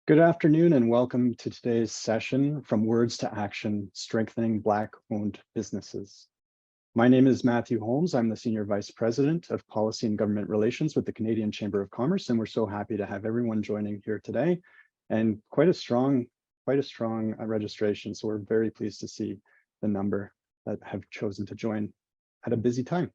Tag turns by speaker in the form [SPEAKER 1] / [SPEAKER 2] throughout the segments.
[SPEAKER 1] Good afternoon and welcome to today's session, From Words to Action, Strengthening Black-Owned Businesses. My name is Matthew Holmes. I'm the Senior Vice President of Policy and Government Relations with the Canadian Chamber of Commerce, and we're so happy to have everyone joining here today, and quite a strong registration. So we're very pleased to see the number that have chosen to join at a busy time.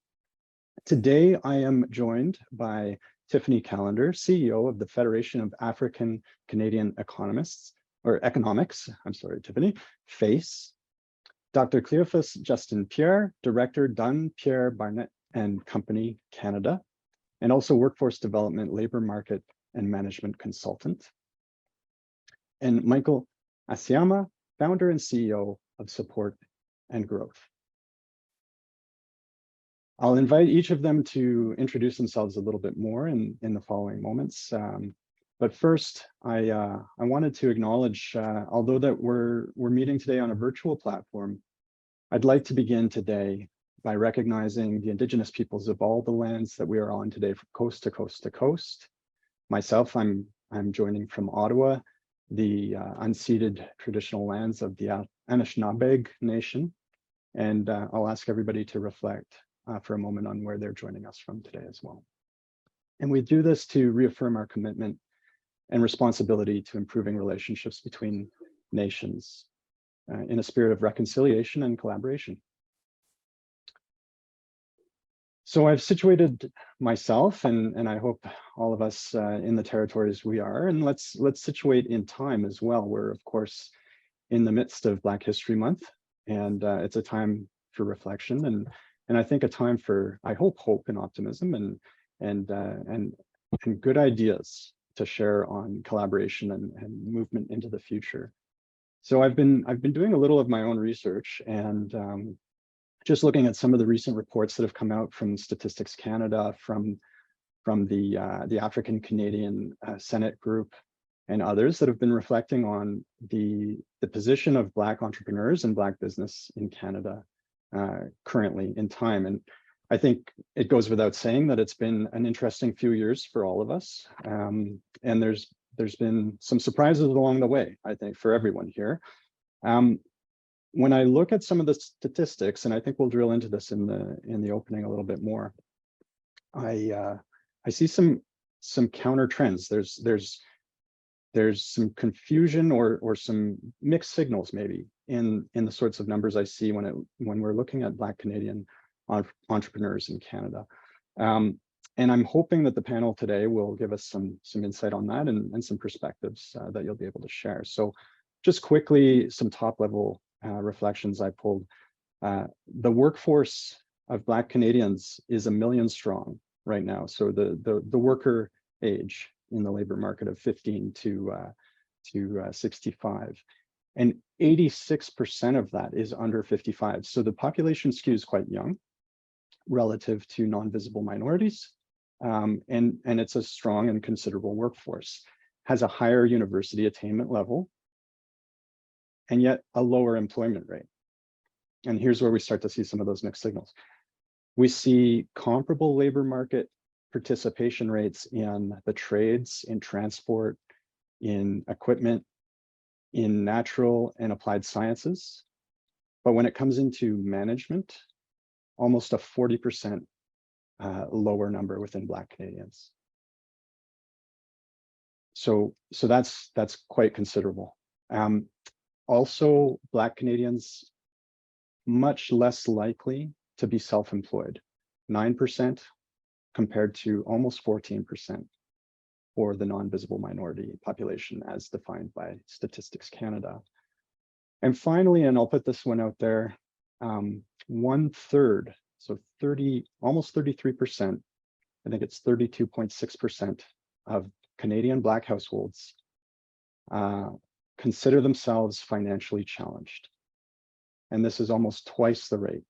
[SPEAKER 1] Today, I am joined by Tiffany Callender, CEO of the Federation of African Canadian Economics, I'm sorry, Tiffany, FACE, Dr. Cleophas Justin Pierre, Director, Dunn, Pierre, Barnett and Company, Canada, and also Workforce Development, Labor Market and Management Consultant, and Michael Asiama, Founder and CEO of Support and Growth. I'll invite each of them to introduce themselves a little bit more in the following moments. But first, I wanted to acknowledge, although that we're meeting today on a virtual platform, I'd like to begin today by recognizing the Indigenous peoples of all the lands that we are on today, from coast to coast to coast. Myself, I'm joining from Ottawa, the unceded traditional lands of the Anishinaabeg Nation, and I'll ask everybody to reflect for a moment on where they're joining us from today as well. And we do this to reaffirm our commitment and responsibility to improving relationships between nations in a spirit of reconciliation and collaboration. So I've situated myself, and I hope all of us in the territories we are, and let's situate in time as well. We're of course in the midst of Black History Month, and it's a time for reflection and I think a time for, I hope and optimism and good ideas to share on collaboration and movement into the future. So I've been doing a little of my own research and just looking at some of the recent reports that have come out from Statistics Canada, from the African Canadian Senate Group and others that have been reflecting on the position of Black entrepreneurs and Black business in Canada currently in time. And I think it goes without saying that it's been an interesting few years for all of us. And there's been some surprises along the way, I think, for everyone here. When I look at some of the statistics, and I think we'll drill into this in the opening a little bit more, I see some counter trends. There's some confusion or some mixed signals maybe in the sorts of numbers I see when we're looking at Black Canadian entrepreneurs in Canada. And I'm hoping that the panel today will give us some insight on that and some perspectives that you'll be able to share. So just quickly, some top level reflections I pulled. The workforce of Black Canadians is 1 million strong right now. So the worker age in the labor market of 15 to 65. And 86% of that is under 55. So the population skews quite young relative to non-visible minorities. And it's a strong and considerable workforce, has a higher university attainment level, and yet a lower employment rate. And here's where we start to see some of those mixed signals. We see comparable labor market participation rates in the trades, in transport, in equipment, in natural and applied sciences. But when it comes into management, almost a 40% lower number within Black Canadians. So that's quite considerable. Also, Black Canadians much less likely to be self-employed, 9% compared to almost 14% for the non-visible minority population as defined by Statistics Canada. And finally, and I'll put this one out there, 1/3, so almost 33%, I think it's 32.6% of Canadian Black households consider themselves financially challenged. And this is almost twice the rate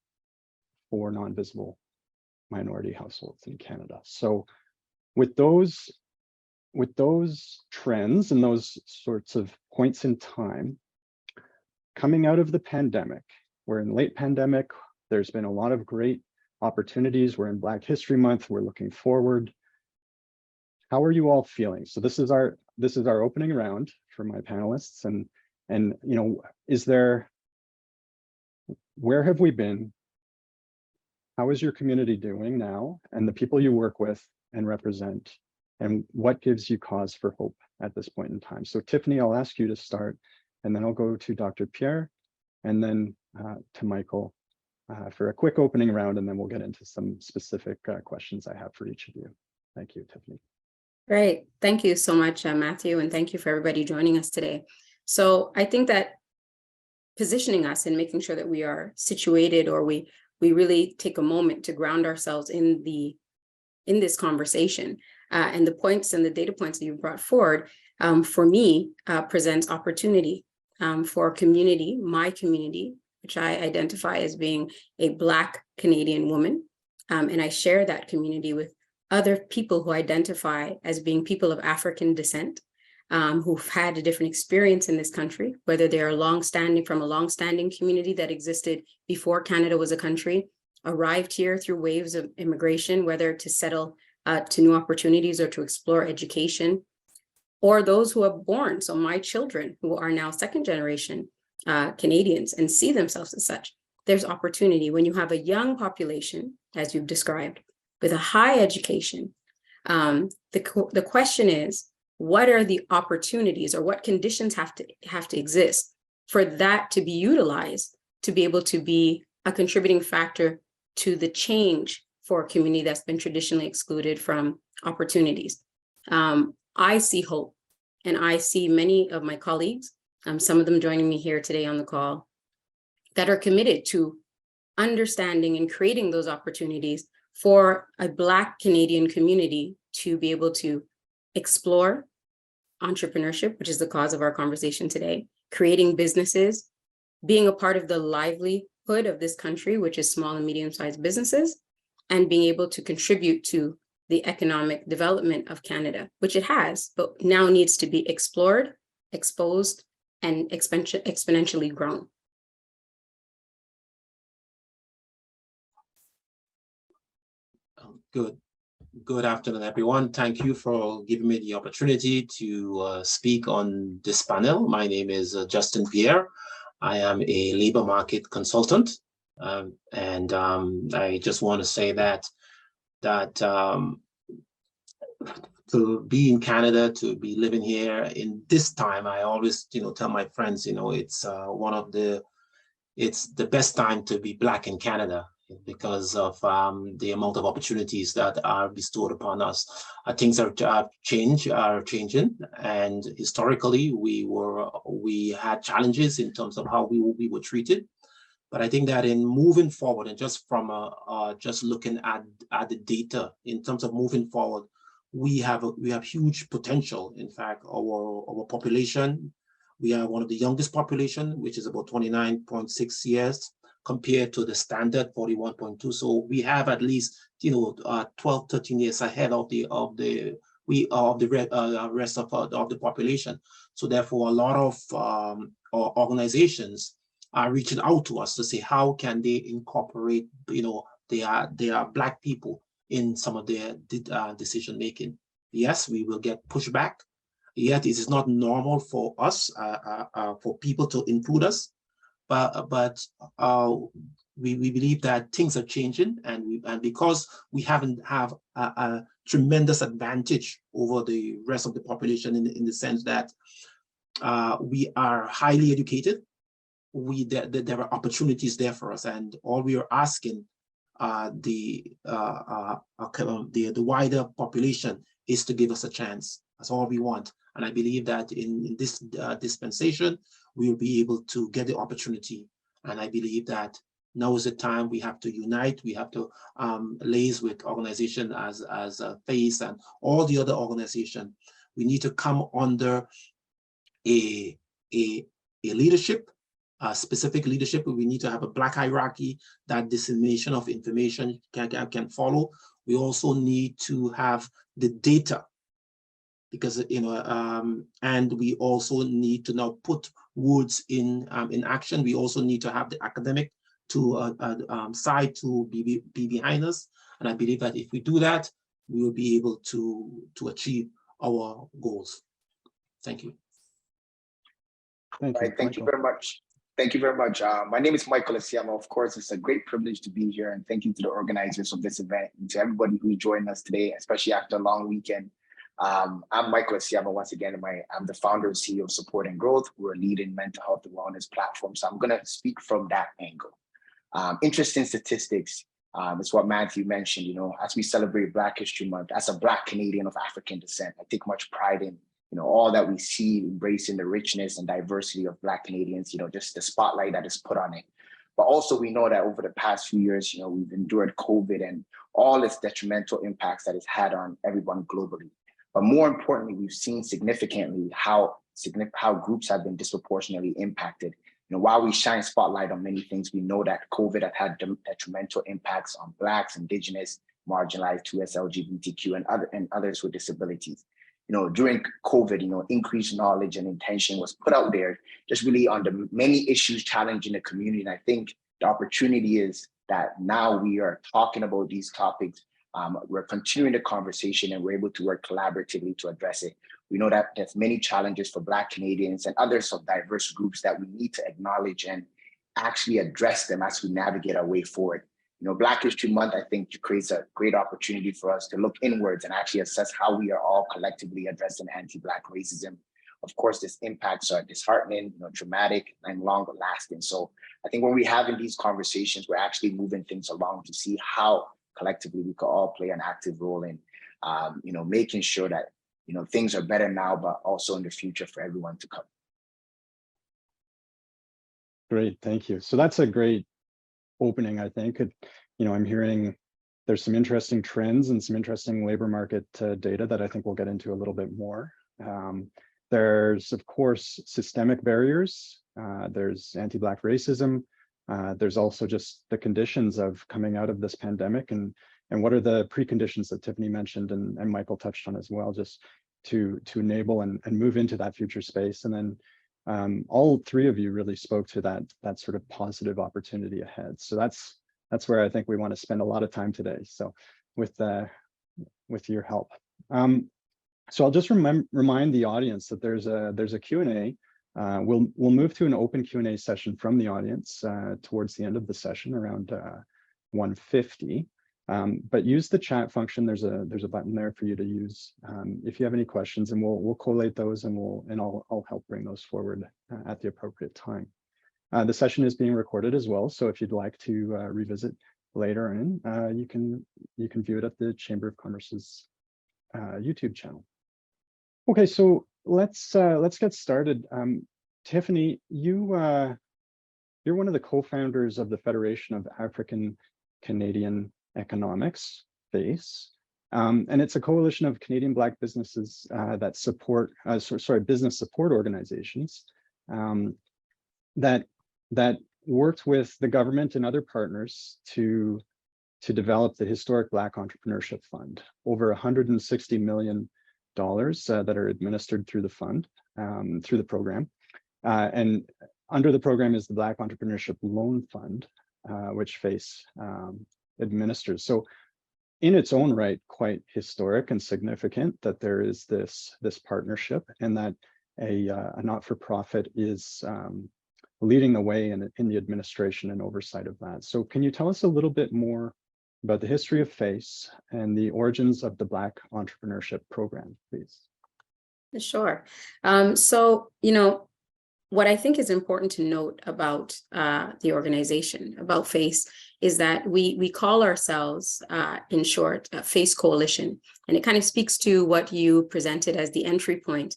[SPEAKER 1] for non-visible minority households in Canada. So with those trends and those sorts of points in time, coming out of the pandemic, we're in late pandemic, there's been a lot of great opportunities. We're in Black History Month, we're looking forward. How are you all feeling? So this is this is our opening round for my panelists, and you know, where have we been? How is your community doing now, and the people you work with and represent, and what gives you cause for hope at this point in time? So Tiffany, I'll ask you to start, and then I'll go to Dr. Pierre, and then to Michael for a quick opening round, and then we'll get into some specific questions I have for each of you. Thank you, Tiffany.
[SPEAKER 2] Great. Thank you so much, Matthew, and thank you for everybody joining us today. So I think that positioning us and making sure that we are situated, or we really take a moment to ground ourselves in this conversation, and the points and the data points that you brought forward, for me, presents opportunity for community, my community, which I identify as being a Black Canadian woman, and I share that community with other people who identify as being people of African descent, who've had a different experience in this country, whether they are from a long-standing community that existed before Canada was a country, arrived here through waves of immigration, whether to settle to new opportunities or to explore education, or those who are born, so my children who are now second generation Canadians and see themselves as such. There's opportunity when you have a young population, as you've described, with a high education. The question is, what are the opportunities, or what conditions have to exist for that to be utilized to be able to be a contributing factor to the change for a community that's been traditionally excluded from opportunities? I see hope, and I see many of my colleagues, some of them joining me here today on the call, that are committed to understanding and creating those opportunities for a Black Canadian community to be able to explore entrepreneurship, which is the cause of our conversation today, creating businesses, being a part of the livelihood of this country, which is small and medium-sized businesses, and being able to contribute to the economic development of Canada, which it has, but now needs to be explored, exposed, and exponentially grown.
[SPEAKER 3] Good afternoon, everyone. Thank you for giving me the opportunity to speak on this panel. My name is Justin Pierre. I am a labor market consultant, and I just want to say that to be in Canada, to be living here in this time, I always tell my friends, it's it's the best time to be Black in Canada, because of the amount of opportunities that are bestowed upon us. Things are changing, and historically we had challenges in terms of how we were treated. But I think that in moving forward, and just from just looking at the data in terms of moving forward, we have huge potential. In fact, our population, we are one of the youngest population, which is about 29.6 years. Compared to the standard 41.2, so we have at least 12, 13 years ahead of the rest of the population. So therefore, a lot of organizations are reaching out to us to say how can they incorporate their Black people in some of their decision making. Yes, we will get pushback. Yet it is not normal for us for people to include us. But we believe that things are changing, and because we have a tremendous advantage over the rest of the population in the sense that we are highly educated, there are opportunities there for us, and all we are asking the wider population is to give us a chance. That's all we want, and I believe that in this dispensation, we will be able to get the opportunity. And I believe that now is the time we have to unite. We have to liaise with organizations as FACE and all the other organizations. We need to come under a leadership, a specific leadership. We need to have a Black hierarchy that dissemination of information can follow. We also need to have the data, because and we also need to now put words in action. We also need to have the academic side to be behind us, and I believe that if we do that, we will be able to achieve our goals. Thank you.
[SPEAKER 1] Thank
[SPEAKER 4] All
[SPEAKER 1] you.
[SPEAKER 4] right, thank you
[SPEAKER 1] Michael.
[SPEAKER 4] very much. Thank you very much. My name is Michael Asiamo. Of course, it's a great privilege to be here, and thank you to the organizers of this event and to everybody who joined us today, especially after a long weekend. I'm Michael Asiamo once again. I'm the founder and CEO of Support and Growth. We're a leading mental health and wellness platform. So I'm going to speak from that angle. Interesting statistics is what Matthew mentioned. You know, as we celebrate Black History Month, as a Black Canadian of African descent, I take much pride in all that we see, embracing the richness and diversity of Black Canadians, just the spotlight that is put on it. But also we know that over the past few years, we've endured COVID and all its detrimental impacts that it's had on everyone globally. But more importantly, we've seen significantly how groups have been disproportionately impacted. While we shine spotlight on many things, we know that COVID has had detrimental impacts on Blacks, Indigenous, marginalized, 2S, LGBTQ, and others with disabilities. During COVID, increased knowledge and intention was put out there just really on the many issues challenging the community. And I think the opportunity is that now we are talking about these topics. We're continuing the conversation and we're able to work collaboratively to address it. We know that there's many challenges for Black Canadians and others of diverse groups that we need to acknowledge and actually address them as we navigate our way forward. Black History Month, I think, creates a great opportunity for us to look inwards and actually assess how we are all collectively addressing anti-Black racism. Of course, these impacts are disheartening, traumatic, and longer lasting. So I think when we're having these conversations, we're actually moving things along to see how collectively we could all play an active role in, making sure that, things are better now, but also in the future for everyone to come.
[SPEAKER 1] Great, thank you. So that's a great opening, I think. I'm hearing there's some interesting trends and some interesting labor market data that I think we'll get into a little bit more. There's, of course, systemic barriers. There's anti-Black racism. There's also just the conditions of coming out of this pandemic and what are the preconditions that Tiffany mentioned and Michael touched on as well, just to enable and move into that future space. And then all three of you really spoke to that sort of positive opportunity ahead. So that's where I think we want to spend a lot of time today. So with your help. So I'll just remind the audience that there's a Q&A. We'll move to an open Q&A session from the audience towards the end of the session around 1:50. But use the chat function. There's a button there for you to use if you have any questions, and we'll collate those and I'll help bring those forward at the appropriate time. The session is being recorded as well, so if you'd like to revisit later on, you can view it at the Chamber of Commerce's YouTube channel. Okay, so let's get started. Tiffany, you're one of the co-founders of the Federation of African Canadian Economics, FACE, and it's a coalition of Canadian Black businesses that support, business support organizations that worked with the government and other partners to develop the Historic Black Entrepreneurship Fund. Over $160 million that are administered through the fund, through the program. And under the program is the Black Entrepreneurship Loan Fund, which FACE administers. So in its own right, quite historic and significant that there is this partnership and that a not-for-profit is leading the way in the administration and oversight of that. So can you tell us a little bit more about the history of FACE and the origins of the Black Entrepreneurship Program, please?
[SPEAKER 2] Sure. So, what I think is important to note about the organization, about FACE, is that we call ourselves, in short, FACE Coalition. And it kind of speaks to what you presented as the entry point,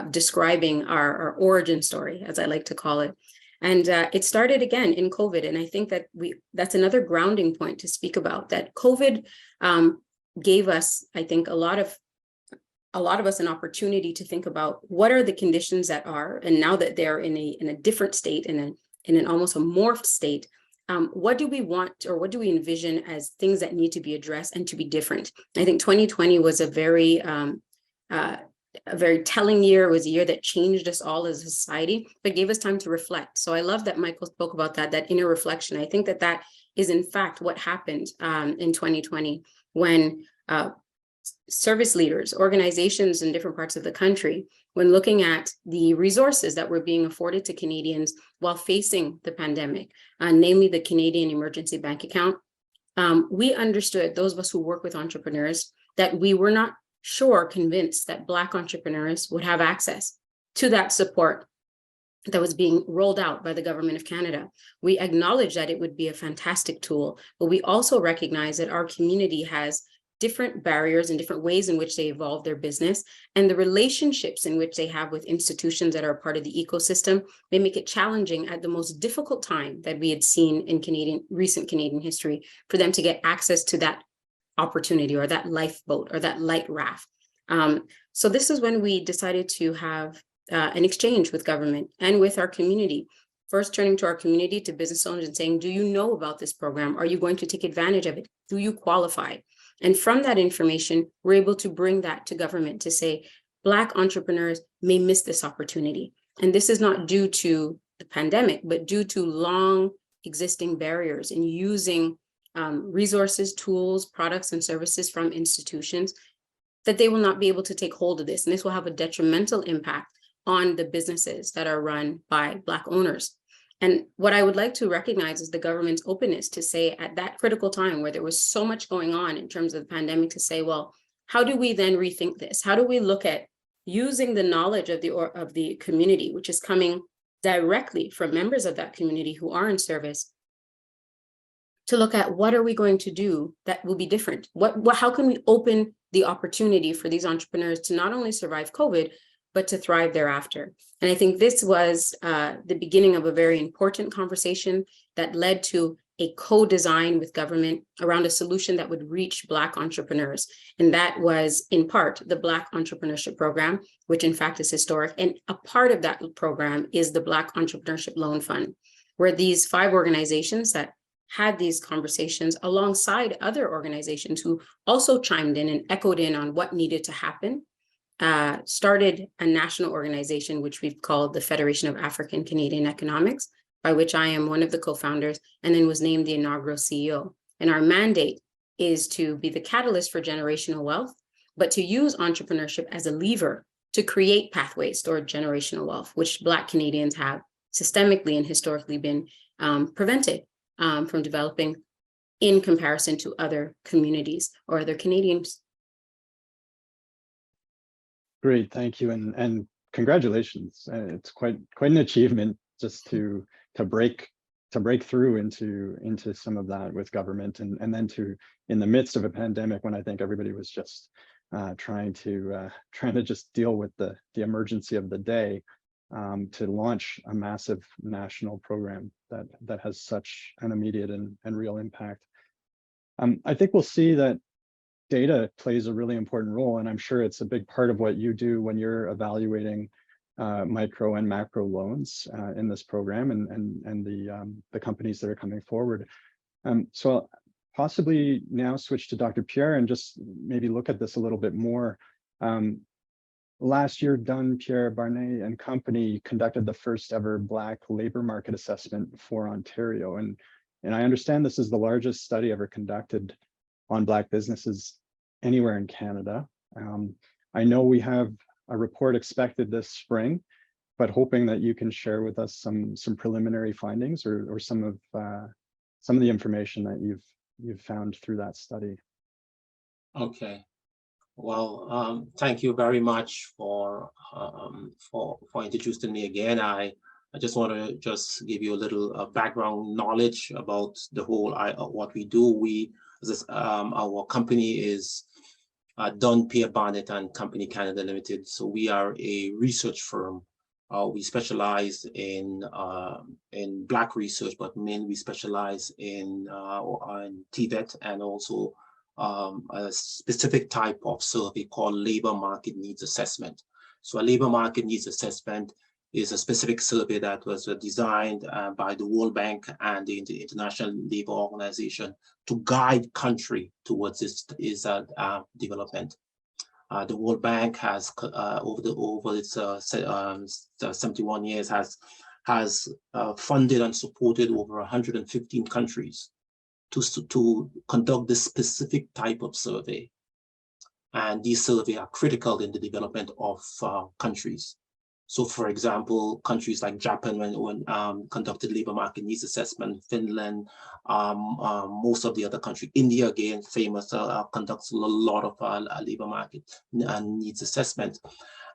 [SPEAKER 2] describing our origin story, as I like to call it. And it started again in COVID. And I think that that's another grounding point to speak about, that COVID gave us, I think, a lot of us an opportunity to think about what are the conditions that are, and now that they're in a different state, in an almost a morphed state, what do we want, or what do we envision as things that need to be addressed and to be different? I think 2020 was a very telling year. It was a year that changed us all as a society, but gave us time to reflect. So I love that Michael spoke about that inner reflection. I think that is in fact what happened in 2020 when service leaders, organizations in different parts of the country, when looking at the resources that were being afforded to Canadians while facing the pandemic, namely the Canadian Emergency Bank Account, we understood, those of us who work with entrepreneurs, that we were not convinced that Black entrepreneurs would have access to that support that was being rolled out by the government of Canada. We acknowledge that it would be a fantastic tool, but we also recognize that our community has different barriers and different ways in which they evolve their business, and the relationships in which they have with institutions that are part of the ecosystem may make it challenging at the most difficult time that we had seen in recent Canadian history for them to get access to that opportunity or that lifeboat or that light raft. So this is when we decided to have an exchange with government and with our community. First, turning to our community, to business owners and saying, do you know about this program? Are you going to take advantage of it? Do you qualify? And from that information, we're able to bring that to government to say, Black entrepreneurs may miss this opportunity. And this is not due to the pandemic, but due to long existing barriers in using resources, tools, products, and services from institutions, that they will not be able to take hold of this. And this will have a detrimental impact on the businesses that are run by Black owners. And what I would like to recognize is the government's openness to say at that critical time where there was so much going on in terms of the pandemic, to say, well, how do we then rethink this? How do we look at using the knowledge of the community, which is coming directly from members of that community who are in service, to look at what are we going to do that will be different? How can we open the opportunity for these entrepreneurs to not only survive COVID, but to thrive thereafter? And I think this was the beginning of a very important conversation that led to a co-design with government around a solution that would reach Black entrepreneurs. And that was in part the Black Entrepreneurship Program, which in fact is historic. And a part of that program is the Black Entrepreneurship Loan Fund, where these 5 organizations that had these conversations alongside other organizations who also chimed in and echoed in on what needed to happen, started a national organization, which we've called the Federation of African Canadian Economics, by which I am one of the co-founders, and then was named the inaugural CEO. And our mandate is to be the catalyst for generational wealth, but to use entrepreneurship as a lever to create pathways toward generational wealth, which Black Canadians have systemically and historically been prevented from developing in comparison to other communities or other Canadians.
[SPEAKER 1] Great, thank you, and congratulations. It's quite an achievement just to break through into some of that with government, and then to, in the midst of a pandemic when I think everybody was just trying to just deal with the emergency of the day, to launch a massive national program that has such an immediate and real impact. I think we'll see that data plays a really important role, and I'm sure it's a big part of what you do when you're evaluating micro and macro loans in this program, and the companies that are coming forward. So I'll possibly now switch to Dr. Pierre and just maybe look at this a little bit more. Last year, Dunn, Pierre, Barnett and company conducted the first ever Black labor market assessment for Ontario, and I understand this is the largest study ever conducted on Black businesses anywhere in Canada. I know we have a report expected this spring, but hoping that you can share with us some preliminary findings or some of the information that you've found through that study.
[SPEAKER 3] Okay. Well, thank you very much for introducing me again. I just want to just give you a little background knowledge about the whole what we do. Our company is Dunn, Pierre, Barnett and Company Canada Limited. So we are a research firm. We specialize in Black research, but mainly we specialize in TVET and also a specific type of survey called labor market needs assessment. So a labor market needs assessment is a specific survey that was designed by the World Bank and the International Labour Organization to guide country towards its development. The World Bank has over its 71 years has funded and supported over 115 countries to conduct this specific type of survey. And these surveys are critical in the development of countries. So, for example, countries like Japan, when conducted labor market needs assessment, Finland, most of the other countries, India again, famous, conducts a lot of labor market needs assessment.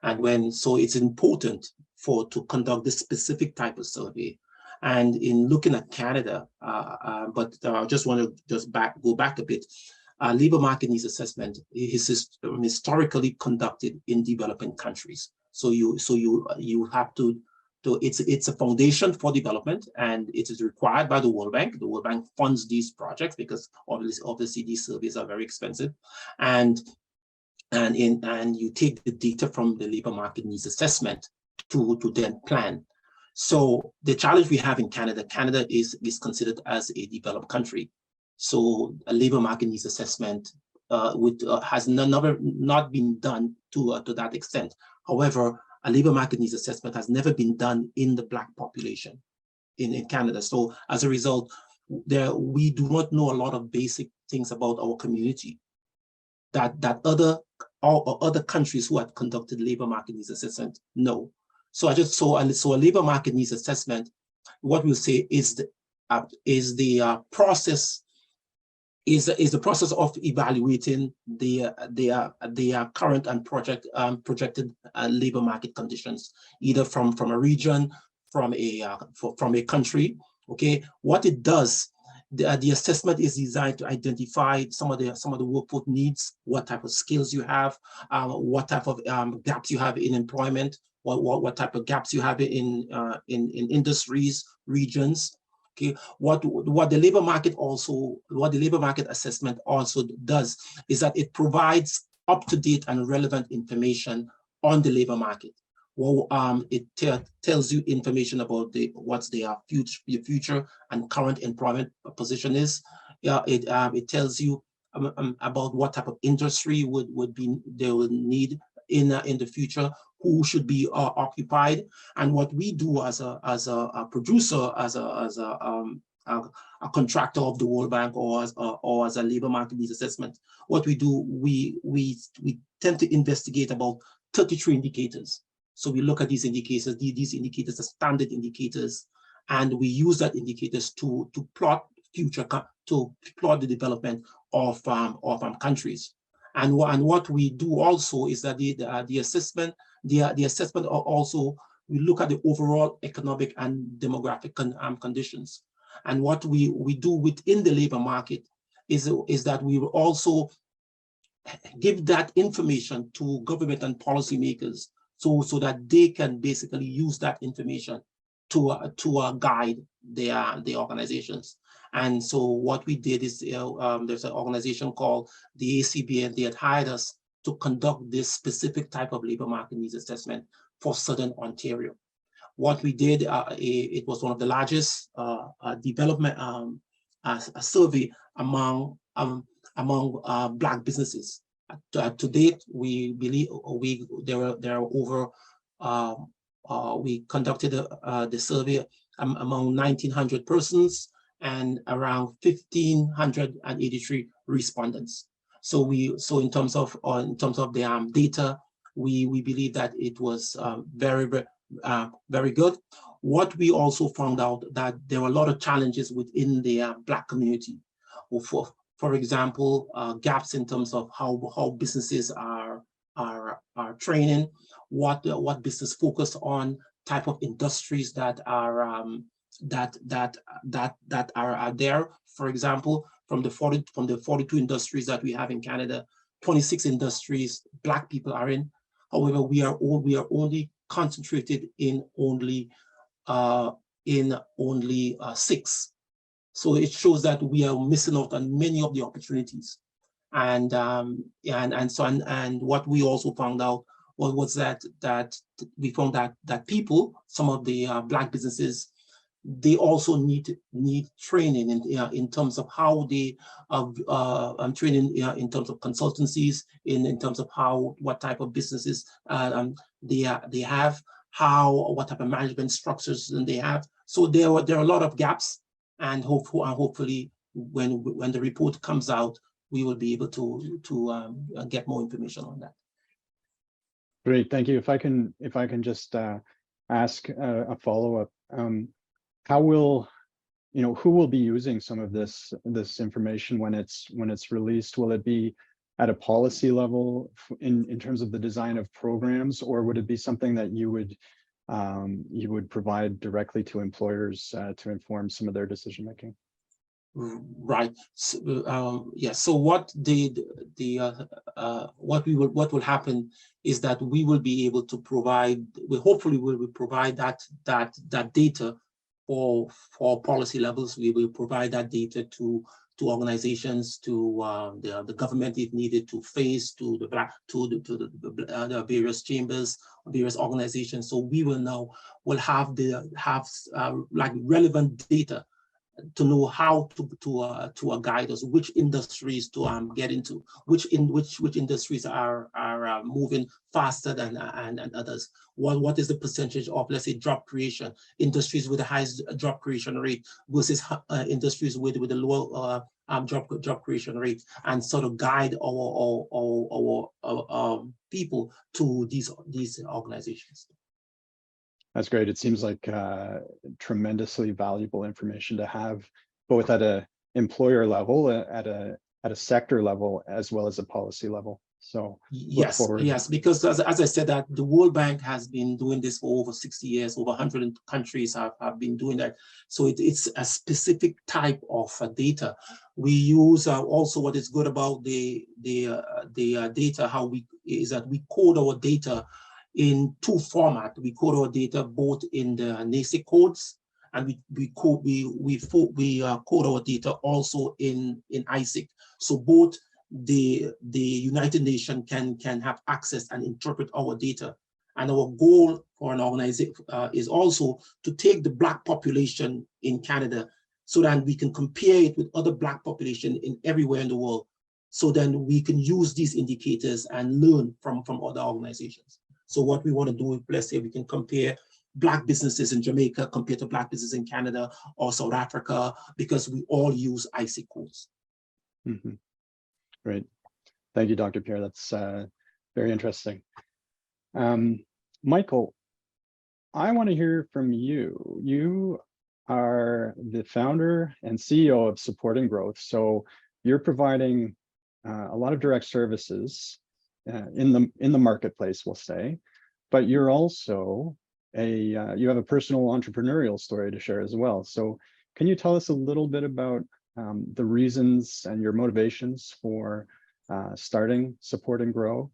[SPEAKER 3] And so it's important to conduct this specific type of survey. And in looking at Canada, but I just want to go back a bit. Labor market needs assessment is historically conducted in developing countries. So you have to it's a foundation for development, and it is required by the World Bank. The World Bank funds these projects because obviously these surveys are very expensive, and you take the data from the labor market needs assessment to then plan. So the challenge we have in Canada, Canada is considered as a developed country. So a labor market needs assessment has not been done to that extent. However, a labor market needs assessment has never been done in the Black population in Canada. So as a result, we do not know a lot of basic things about our community that other countries who have conducted labor market needs assessment know. So a labor market needs assessment, what we'll say is the process of evaluating the current and projected labor market conditions, either from a region, from a country. Okay, what it does, the assessment is designed to identify some of the workforce needs, what type of skills you have, what type of gaps you have in employment, what type of gaps you have in industries, regions. Okay, what the labor market assessment also does is that it provides up-to-date and relevant information on the labor market. Well, it tells you information about what's their future and current employment position is. Yeah, it tells you about what type of industry they would need in the future, who should be occupied. And what we do as a producer, as a contractor of the World Bank, or as a labor market needs assessment, what we do, we tend to investigate about 33 indicators. So we look at these indicators. These indicators are standard indicators, and we use that indicators to plot the development of countries. And what we do also is that the assessment also, we look at the overall economic and demographic conditions. And what we do within the labor market is that we will also give that information to government and policymakers, so that they can basically use that information to guide their organizations. And so what we did is there's an organization called the ACB, and they had hired us to conduct this specific type of labor market needs assessment for Southern Ontario. What we did, it was one of the largest development survey among Black businesses. To date, we believe there are over. We conducted the survey among 1,900 persons and around 1,583 respondents. So in terms of the data, we believe that it was very good. What we also found out that there were a lot of challenges within the Black community. For example, gaps in terms of how businesses are training, what business focus on, type of industries that are there. For example, from the 42 industries that we have in Canada, 26 industries Black people are in. However, we are only concentrated in only 6. So it shows that we are missing out on many of the opportunities. And what we also found out was that we found that people, some of the Black businesses, they also need training in terms of how they training in terms of consultancies, in terms of what type of businesses they have, what type of management structures they have. So there are a lot of gaps, and hopefully when the report comes out, we will be able to get more information on that.
[SPEAKER 1] Great, thank you. If I can just ask a follow-up, how will, who will be using some of this information when it's released? Will it be at a policy level in terms of the design of programs, or would it be something that you would provide directly to employers to inform some of their decision making?
[SPEAKER 3] Right. So, yeah. So what what will happen is that we will be able to provide. We hopefully will provide that data for policy levels. We will provide that data to organizations, to the government if needed, to FACE, to the various chambers, various organizations. So we will have like relevant data to know how to guide us, which industries to get into, which industries are moving faster than and others. What is the percentage of, let's say, job creation, industries with the highest job creation rate versus industries with the lower job creation rate, and sort of guide our people to these organizations.
[SPEAKER 1] That's great. It seems like tremendously valuable information to have, both at a employer level, at a sector level, as well as a policy level. So
[SPEAKER 3] yes, because as I said, that the World Bank has been doing this for over 60 years. Over 100 countries have been doing that. So it's a specific type of data. We use also, what is good about the data, is that we code our data in two formats. We code our data both in the NAICS codes, and we code our data also in ISIC. So both the United Nations can have access and interpret our data. And our goal for an organization is also to take the Black population in Canada, so that we can compare it with other Black population in everywhere in the world. So then we can use these indicators and learn from other organizations. So what we want to do, let's say we can compare Black businesses in Jamaica compared to Black businesses in Canada or South Africa, because we all use ISIC codes.
[SPEAKER 1] Mm-hmm. Great. Thank you, Dr. Pierre. That's very interesting. Michael, I want to hear from you. You are the founder and CEO of Support and Growth. So you're providing a lot of direct services in the marketplace, we'll say, but you're also you have a personal entrepreneurial story to share as well. So can you tell us a little bit about the reasons and your motivations for starting Support and Growth,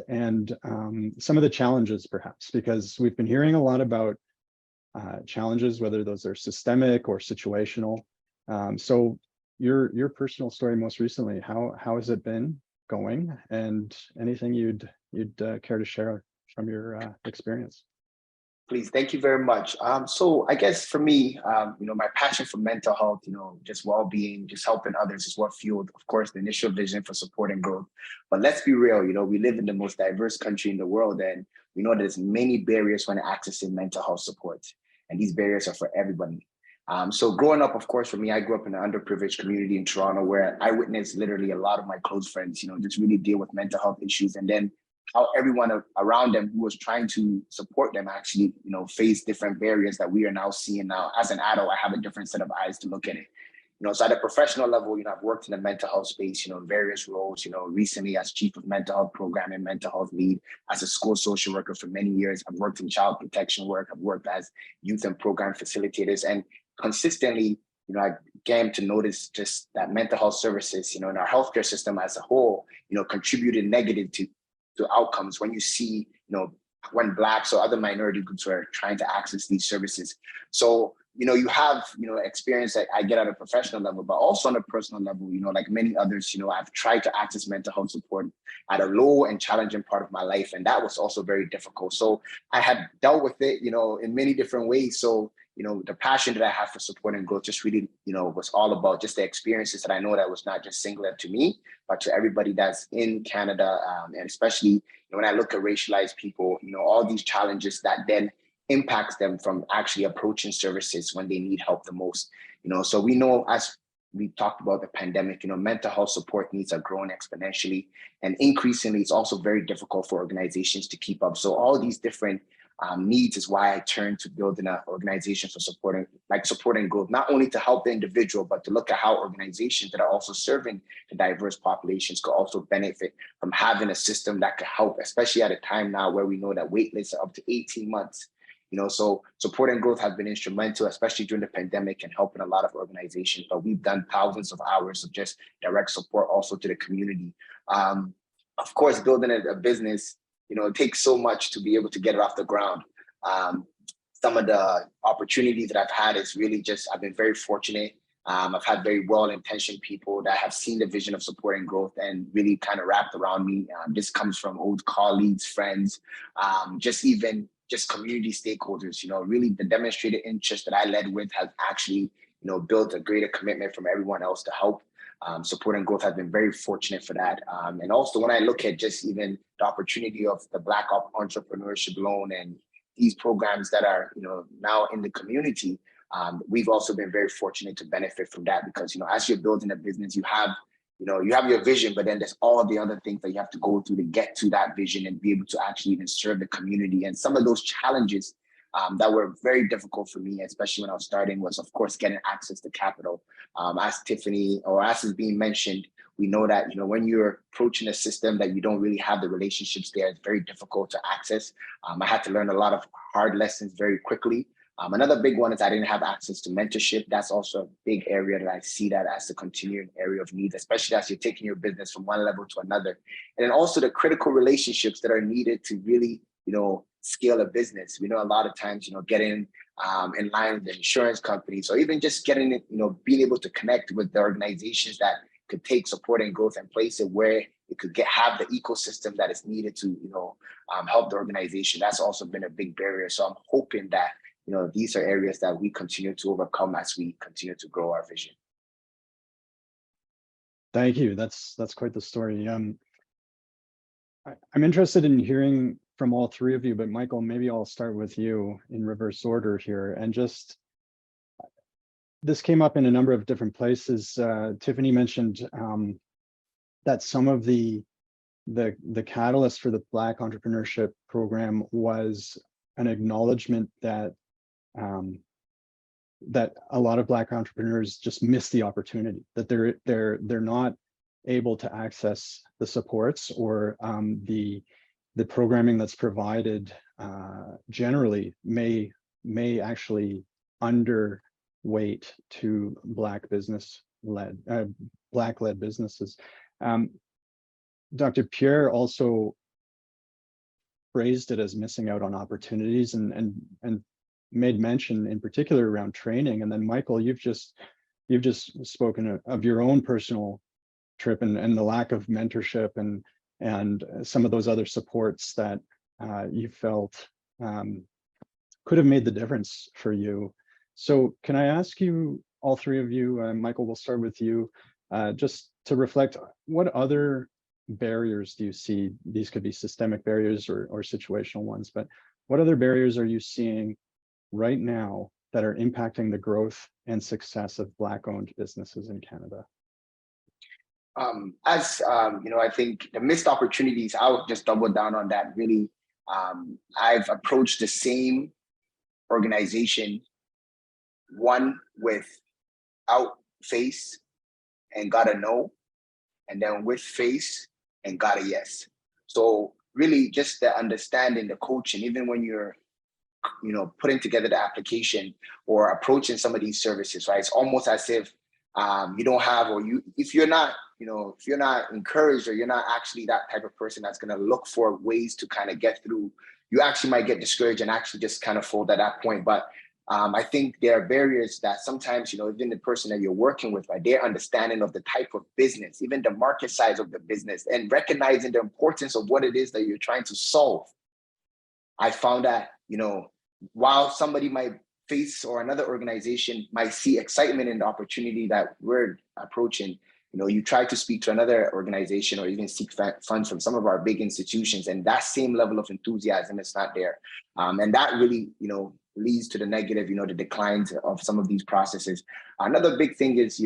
[SPEAKER 1] and some of the challenges, perhaps, because we've been hearing a lot about challenges, whether those are systemic or situational. So your personal story most recently, how has it been going, and anything you'd care to share from your experience?
[SPEAKER 4] Please, thank you very much. So I guess for me, my passion for mental health, just well-being, just helping others is what fueled, of course, the initial vision for Support and Growth. But let's be real, we live in the most diverse country in the world, and we know there's many barriers when accessing mental health support, and these barriers are for everybody. So growing up, of course, for me, I grew up in an underprivileged community in Toronto, where I witnessed literally a lot of my close friends, just really deal with mental health issues, and then how everyone around them who was trying to support them actually, face different barriers that we are now seeing now. As an adult, I have a different set of eyes to look at it. So at a professional level, I've worked in the mental health space, in various roles, recently as chief of mental health program and mental health lead, as a school social worker for many years. I've worked in child protection work. I've worked as youth and program facilitators, and consistently, I came to notice just that mental health services, in our healthcare system as a whole, contributed negative to outcomes when you see, when Blacks or other minority groups are trying to access these services. So, you have, experience that I get at a professional level, but also on a personal level, like many others, I've tried to access mental health support at a low and challenging part of my life. And that was also very difficult. So I had dealt with it, in many different ways. So, the passion that I have for Support and Growth just really, was all about just the experiences that I know that was not just singular to me, but to everybody that's in Canada. And especially when I look at racialized people, all these challenges that then impacts them from actually approaching services when they need help the most. So we know as we talked about the pandemic, mental health support needs are growing exponentially, and increasingly it's also very difficult for organizations to keep up. So all these different needs is why I turned to building an organization for supporting growth, not only to help the individual, but to look at how organizations that are also serving the diverse populations could also benefit from having a system that could help, especially at a time now where we know that wait lists are up to 18 months. So support and growth has been instrumental, especially during the pandemic, and helping a lot of organizations. But we've done thousands of hours of just direct support also to the community. Of course, building a business, it takes so much to be able to get it off the ground. Some of the opportunities that I've had is really I've been very fortunate. I've had very well-intentioned people that have seen the vision of support and growth and really kind of wrapped around me. This comes from old colleagues, friends, just community stakeholders. Really the demonstrated interest that I led with has actually, built a greater commitment from everyone else to help. Support and growth has been very fortunate for that. And also when I look at just even the opportunity of the Black Entrepreneurship Loan and these programs that are, now in the community, we've also been very fortunate to benefit from that because, as you're building a business, you have your vision, but then there's all the other things that you have to go through to get to that vision and be able to actually even serve the community. And some of those challenges that were very difficult for me, especially when I was starting, was of course getting access to capital. As Tiffany or as is being mentioned, we know that when you're approaching a system that you don't really have the relationships there, it's very difficult to access. I had to learn a lot of hard lessons very quickly. Another big one is I didn't have access to mentorship. That's also a big area that I see that as a continuing area of need, especially as you're taking your business from one level to another. And then also the critical relationships that are needed to really, scale a business. We know a lot of times, getting in line with the insurance companies or even just getting it, being able to connect with the organizations that could take support and growth and place it where it could have the ecosystem that is needed to, help the organization. That's also been a big barrier. So I'm hoping that these are areas that we continue to overcome as we continue to grow our vision.
[SPEAKER 1] Thank you. That's quite the story. I'm interested in hearing from all three of you, but Michael, maybe I'll start with you in reverse order here. And this came up in a number of different places. Tiffany mentioned that some of the catalyst for the Black Entrepreneurship Program was an acknowledgement that that a lot of Black entrepreneurs just miss the opportunity, that they're not able to access the supports or the programming that's provided generally may actually underweight to Black-led businesses. Dr. Pierre also phrased it as missing out on opportunities and made mention in particular around training. And then Michael, you've just spoken of your own personal trip and the lack of mentorship and some of those other supports that you felt could have made the difference for you. So can I ask you, all three of you, Michael, we'll start with you, just to reflect, what other barriers do you see? These could be systemic barriers or situational ones, but what other barriers are you seeing right now that are impacting the growth and success of Black-owned businesses in Canada?
[SPEAKER 4] I think the missed opportunities, I'll just double down on that. Really, I've approached the same organization, one without face and got a no, and then with face and got a yes. So really just the understanding, the coaching, even when you're putting together the application or approaching some of these services, right? It's almost as if you don't have, or if you're not encouraged, or you're not actually that type of person that's going to look for ways to kind of get through, you actually might get discouraged and actually just kind of fold at that point. But I think there are barriers that sometimes, even the person that you're working with, right, their understanding of the type of business, even the market size of the business, and recognizing the importance of what it is that you're trying to solve. I found that, while somebody might face, or another organization might see excitement in the opportunity that we're approaching, you try to speak to another organization or even seek funds from some of our big institutions, and that same level of enthusiasm is not there. And that really, leads to the negative, the declines of some of these processes. Another big thing is,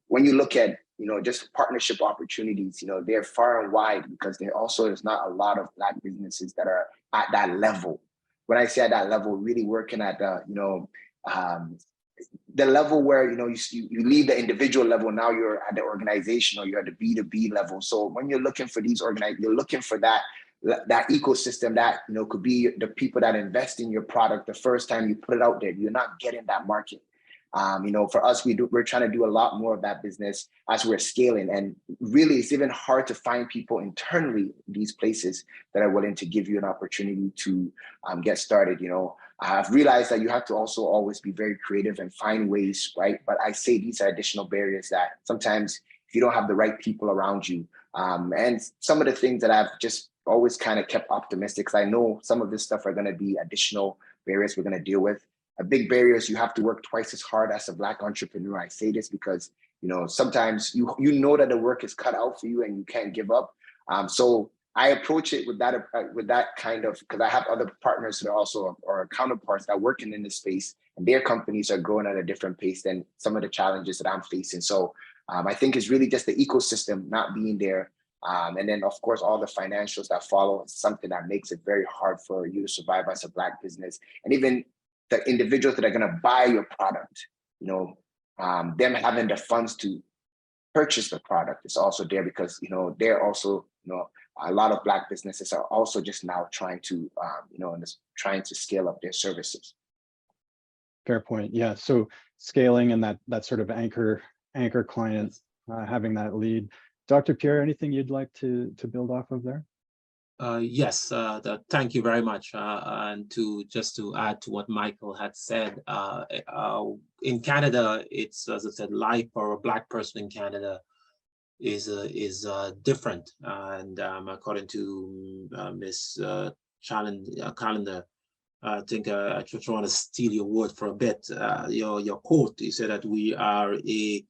[SPEAKER 4] when you look at, just partnership opportunities, they're far and wide because there's not a lot of Black businesses that are at that level. When I say at that level, really working at the level where, you leave the individual level, now you're at the organization or you're at the B2B level. So when you're looking for these you're looking for that ecosystem that, could be the people that invest in your product the first time you put it out there. You're not getting that market. For us, we're trying to do a lot more of that business as we're scaling. And really, it's even hard to find people internally in these places that are willing to give you an opportunity to get started. I've realized that you have to also always be very creative and find ways, right? But I say these are additional barriers that sometimes if you don't have the right people around you, and some of the things that I've just always kind of kept optimistic, because I know some of this stuff are going to be additional barriers we're going to deal with. A big barrier is you have to work twice as hard as a Black entrepreneur. I say this because, sometimes you know that the work is cut out for you and you can't give up. So I approach it with that kind of, because I have other partners that are also, or counterparts that are working in this space, and their companies are growing at a different pace than some of the challenges that I'm facing. So I think it's really just the ecosystem not being there. And then, of course, all the financials that follow is something that makes it very hard for you to survive as a Black business. And even the individuals that are going to buy your product, them having the funds to purchase the product is also there because, they're also, a lot of Black businesses are also just now trying to, trying to scale up their services.
[SPEAKER 1] Fair point. Yeah. So scaling and that sort of anchor client, having that lead. Dr. Pierre, anything you'd like to build off of there?
[SPEAKER 3] Yes, thank you very much. And just to add to what Michael had said, in Canada, it's, as I said, life for a Black person in Canada is different. And according to Ms. Callender, I think I just want to steal your word for a bit. Your quote, you said that we are a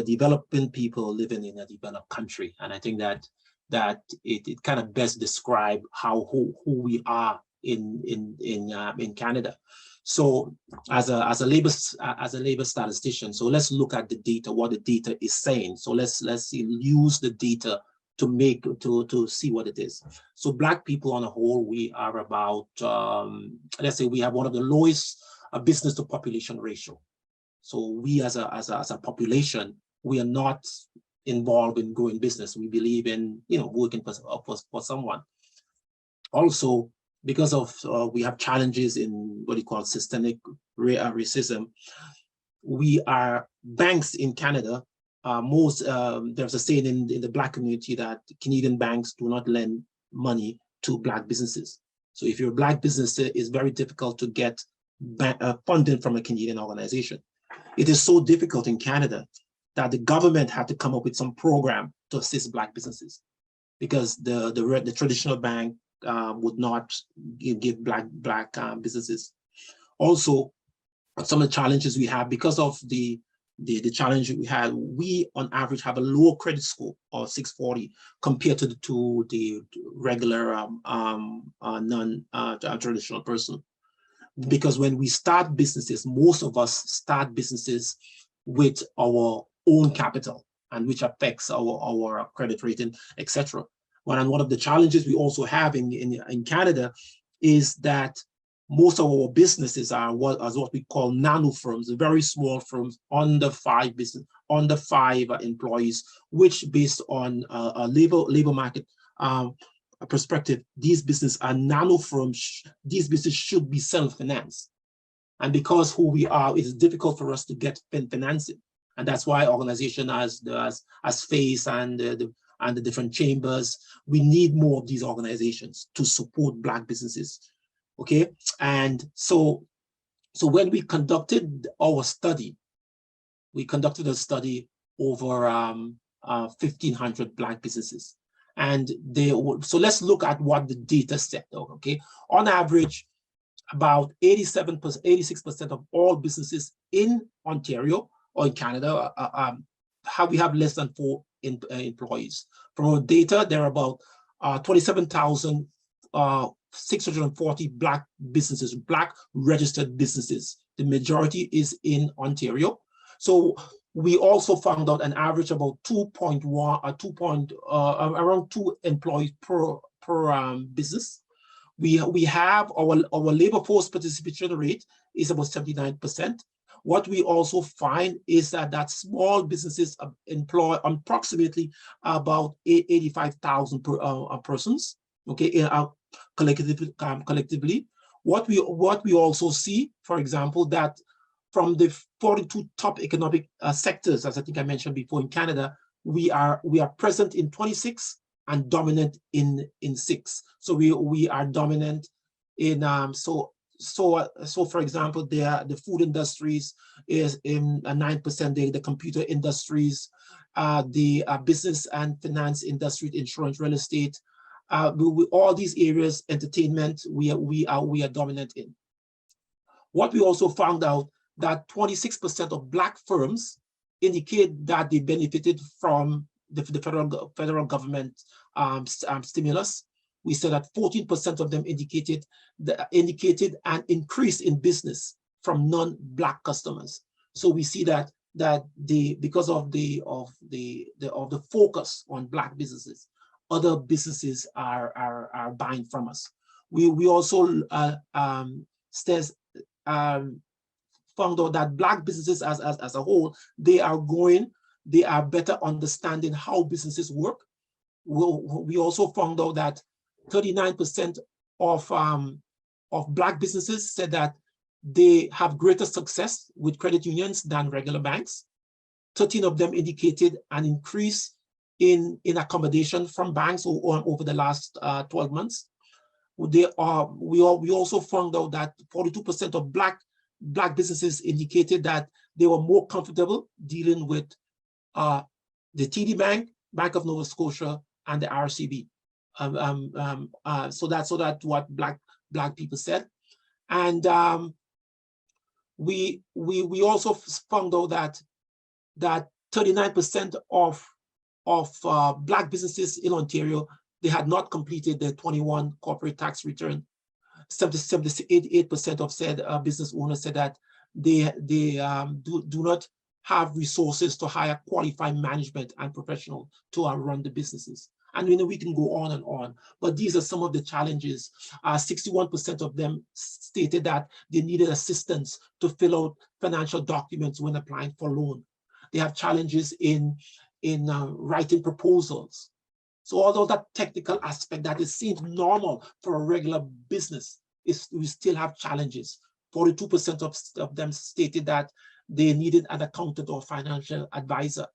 [SPEAKER 3] developing people living in a developed country, and I think that it kind of best describe who we are in Canada. So as a labor statistician, so let's look at the data, what the data is saying. So let's use the data to see what it is. So Black people on a whole, we are about let's say we have one of the lowest business to population ratio. So we as a population, we are not involved in growing business. We believe in working for someone. Also, because of we have challenges in what you call systemic racism, we are banks in Canada. There's a saying in the Black community that Canadian banks do not lend money to Black businesses. So if you're a Black business, it's very difficult to get funding from a Canadian organization. It is so difficult in Canada that the government had to come up with some program to assist Black businesses, because the traditional bank would not give Black businesses. Also, some of the challenges we have because of the challenge we had, we on average have a lower credit score of 640 compared to the regular non-traditional person. Because when we start businesses, most of us start businesses with our own capital, and which affects our credit rating, etc. One of the challenges we also have in Canada is that most of our businesses are what we call nano firms, very small firms, under 5 employees, which based on a labor market perspective, these businesses are nano firms. These businesses should be self-financed. And because who we are, it's difficult for us to get financing. And that's why organization as FACE and the different chambers, we need more of these organizations to support Black businesses. Okay, and so when we conducted our study, we conducted a study over 1,500 Black businesses, and so let's look at what the data said. Okay, on average, about 86% of all businesses in Ontario or in Canada we have less than 4 employees. From our data, there are about 27,000 640 Black businesses, Black registered businesses. The majority is in Ontario. So we also found out an average about 2.1, around 2 employees per business. We have our labor force participation rate is about 79%. What we also find is that small businesses employ approximately about 85,000 persons. Okay, collectively. What we also see, for example, that from the 42 top economic sectors, as I think I mentioned before in Canada, we are present in 26 and dominant in 6. So we are dominant in so for example, the food industries is in 9%, the computer industries, the business and finance industry, insurance, real estate, all these areas, entertainment, we are dominant in. What we also found out that 26% of Black firms indicate that they benefited from the federal government stimulus. We said that 14% of them indicated an increase in business from non-Black customers. So we see that because of the focus on Black businesses, other businesses are buying from us. We also found out that Black businesses as a whole, they are better understanding how businesses work. We also found out that 39% of Black businesses said that they have greater success with credit unions than regular banks. 13 of them indicated an increase in accommodation from banks over the last 12 months. We also found out that 42% of Black businesses indicated that they were more comfortable dealing with the TD Bank, Bank of Nova Scotia, and the RCB. So that's what Black people said. And we also found out that 39% of Black businesses in Ontario, they had not completed their 21 corporate tax return. 78% of said business owners said that they do not have resources to hire qualified management and professional to run the businesses. And we can go on and on, but these are some of the challenges. 61% of them stated that they needed assistance to fill out financial documents when applying for loan. They have challenges in writing proposals. So although that technical aspect that it seems normal for a regular business, we still have challenges. 42% of them stated that they needed an accountant or financial advisor.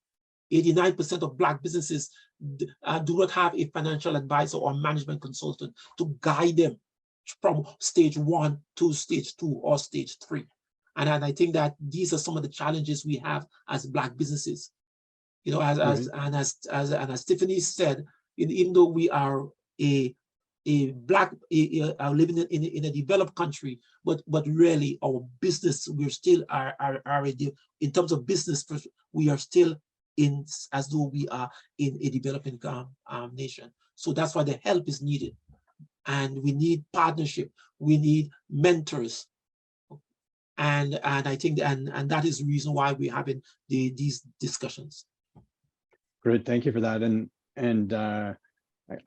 [SPEAKER 3] 89% of Black businesses do not have a financial advisor or management consultant to guide them from stage 1 to stage 2 or stage 3. And I think that these are some of the challenges we have as Black businesses. You know, as Tiffany said, even though we are living in a developed country, but really our business, we're still in terms of business, we are still as though we are in a developing nation. So that's why the help is needed, and we need partnership, we need mentors, and I think and that is the reason why we're having these discussions.
[SPEAKER 1] Great, thank you for that. And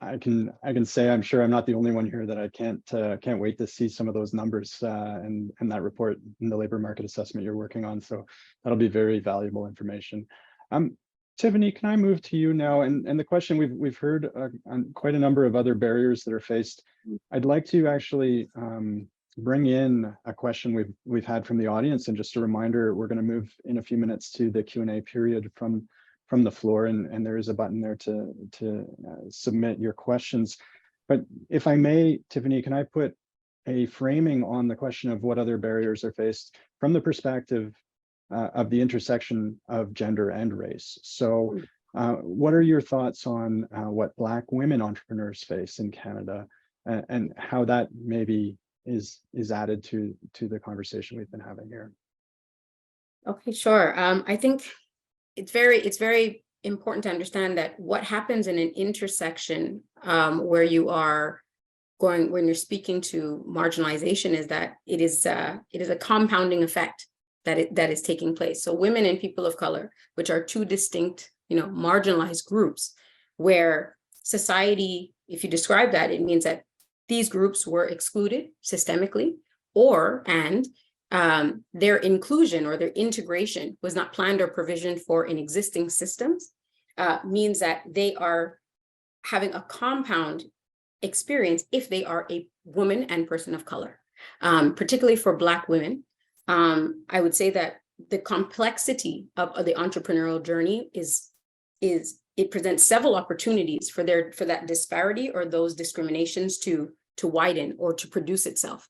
[SPEAKER 1] I can say I'm sure I'm not the only one here that I can't wait to see some of those numbers and that report in the labor market assessment you're working on. So that'll be very valuable information. Tiffany, can I move to you now? And the question we've heard on quite a number of other barriers that are faced. I'd like to actually bring in a question we've had from the audience, and just a reminder, we're going to move in a few minutes to the Q&A period from the floor, and there is a button there to submit your questions. But if I may, Tiffany, can I put a framing on the question of what other barriers are faced from the perspective of the intersection of gender and race? So what are your thoughts on what Black women entrepreneurs face in Canada, and how that maybe is added to the conversation we've been having here?
[SPEAKER 2] Okay, sure. I think it's very important to understand that what happens in an intersection where you are when you're speaking to marginalization is that it is a compounding effect that is taking place. So women and people of color, which are two distinct, marginalized groups, where society, if you describe that, it means that these groups were excluded systemically, and their inclusion or their integration was not planned or provisioned for in existing systems, means that they are having a compound experience if they are a woman and person of color, particularly for Black women. I would say that the complexity of the entrepreneurial journey is it presents several opportunities for that disparity or those discriminations to widen or to produce itself.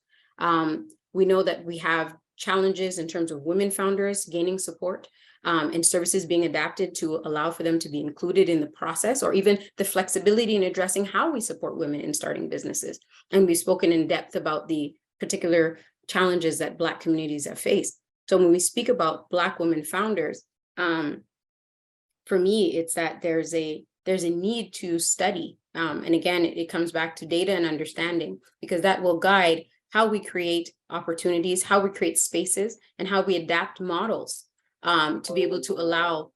[SPEAKER 2] We know that we have challenges in terms of women founders gaining support, and services being adapted to allow for them to be included in the process, or even the flexibility in addressing how we support women in starting businesses. And we've spoken in depth about the particular challenges that Black communities have faced. So when we speak about Black women founders, for me, it's that there's a need to study. And again, it comes back to data and understanding, because that will guide how we create opportunities, how we create spaces, and how we adapt models to be able to allow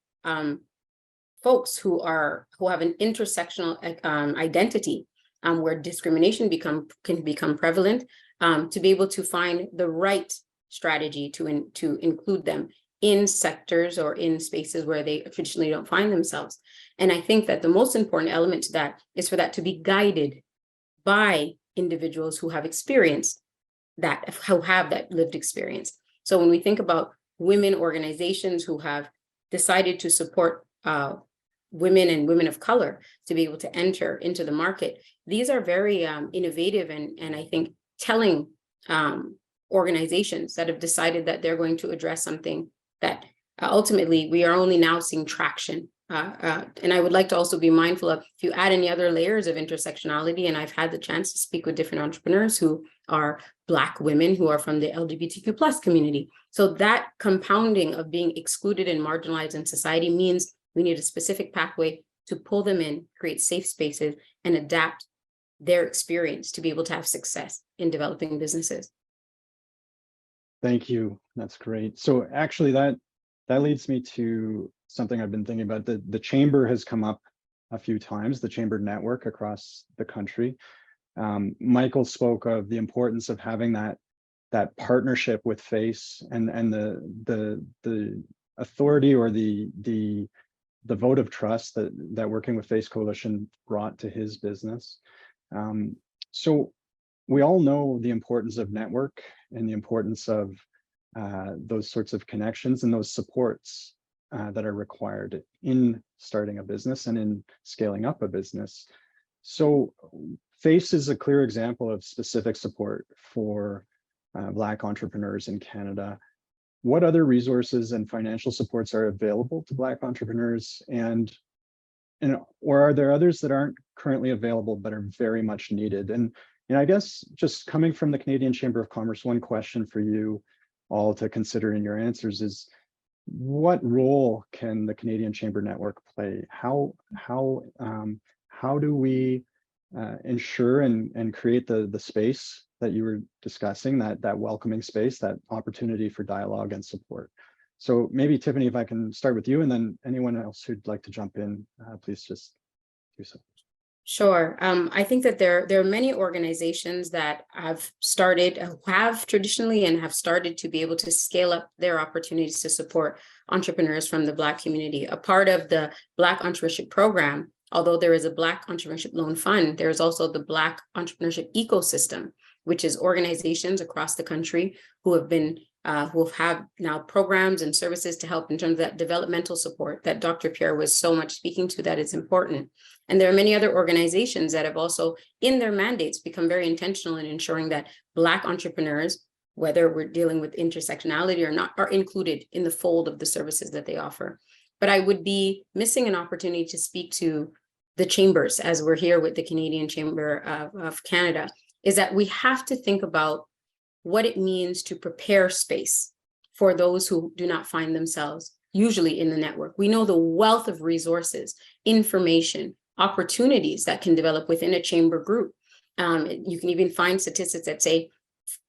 [SPEAKER 2] folks who have an intersectional identity, where discrimination can become prevalent, to be able to find the right strategy to include them in sectors or in spaces where they traditionally don't find themselves. And I think that the most important element to that is for that to be guided by individuals who have experienced that, who have that lived experience. So when we think about women organizations who have decided to support women and women of color to be able to enter into the market, these are very innovative and I think telling organizations that have decided that they're going to address something that ultimately we are only now seeing traction. And I would like to also be mindful of, if you add any other layers of intersectionality, and I've had the chance to speak with different entrepreneurs who are Black women who are from the LGBTQ plus community. So that compounding of being excluded and marginalized in society means we need a specific pathway to pull them in, create safe spaces, and adapt their experience to be able to have success in developing businesses.
[SPEAKER 1] Thank you. That's great. So actually that leads me to something I've been thinking about. The chamber has come up a few times, the chamber network across the country. Michael spoke of the importance of having that partnership with FACE and the authority or the vote of trust that working with FACE Coalition brought to his business. So we all know the importance of network and the importance of those sorts of connections and those supports that are required in starting a business and in scaling up a business. So FACE is a clear example of specific support for Black entrepreneurs in Canada. What other resources and financial supports are available to Black entrepreneurs, or are there others that aren't currently available but are very much needed? And I guess just coming from the Canadian Chamber of Commerce, one question for you all to consider in your answers is, what role can the Canadian Chamber Network play? How do we ensure and create the space that you were discussing, that welcoming space, that opportunity for dialogue and support? So maybe Tiffany, if I can start with you, and then anyone else who'd like to jump in, please just do so.
[SPEAKER 2] Sure. I think that there are many organizations that have traditionally and have started to be able to scale up their opportunities to support entrepreneurs from the Black community. A part of the Black Entrepreneurship Program, although there is a Black Entrepreneurship Loan Fund, there is also the Black Entrepreneurship Ecosystem, which is organizations across the country who have now programs and services to help in terms of that developmental support that Dr. Pierre was so much speaking to, that is important. And there are many other organizations that have also, in their mandates, become very intentional in ensuring that Black entrepreneurs, whether we're dealing with intersectionality or not, are included in the fold of the services that they offer. But I would be missing an opportunity to speak to the chambers, as we're here with the Canadian Chamber of Canada, is that we have to think about what it means to prepare space for those who do not find themselves usually in the network. We know the wealth of resources, information, opportunities that can develop within a chamber group. You can even find statistics that say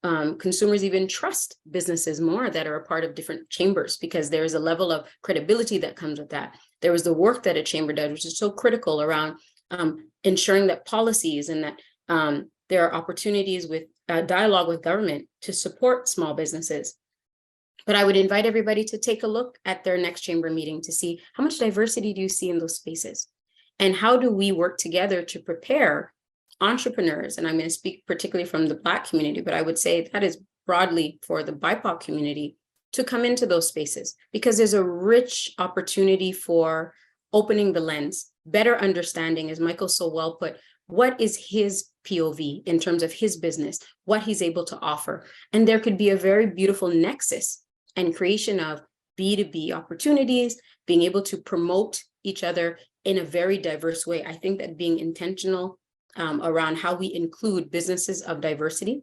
[SPEAKER 2] consumers even trust businesses more that are a part of different chambers, because there is a level of credibility that comes with that. There is the work that a chamber does, which is so critical around ensuring that policies and that there are opportunities with dialogue with government to support small businesses. But I would invite everybody to take a look at their next chamber meeting to see how much diversity do you see in those spaces, and how do we work together to prepare entrepreneurs. And I'm going to speak particularly from the Black community, but I would say that is broadly for the BIPOC community, to come into those spaces, because there's a rich opportunity for opening the lens, better understanding, as Michael so well put, what is his POV in terms of his business, what he's able to offer. And there could be a very beautiful nexus and creation of B2B opportunities, being able to promote each other in a very diverse way. I think that being intentional around how we include businesses of diversity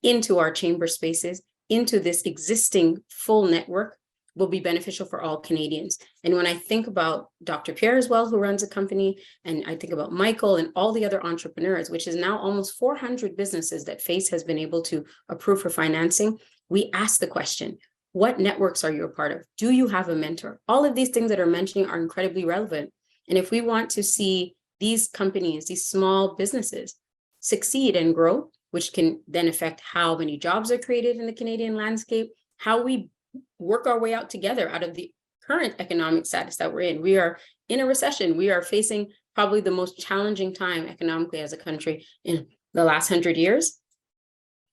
[SPEAKER 2] into our chamber spaces, into this existing full network, will be beneficial for all Canadians. And when I think about Dr. Pierre as well, who runs a company, and I think about Michael and all the other entrepreneurs, which is now almost 400 businesses that FACE has been able to approve for financing, we ask the question, what networks are you a part of? Do you have a mentor? All of these things that are mentioning are incredibly relevant. And if we want to see these companies, these small businesses succeed and grow, which can then affect how many jobs are created in the Canadian landscape, how we work our way out together out of the current economic status that we're in. We are in a recession. We are facing probably the most challenging time economically as a country in the last 100 years.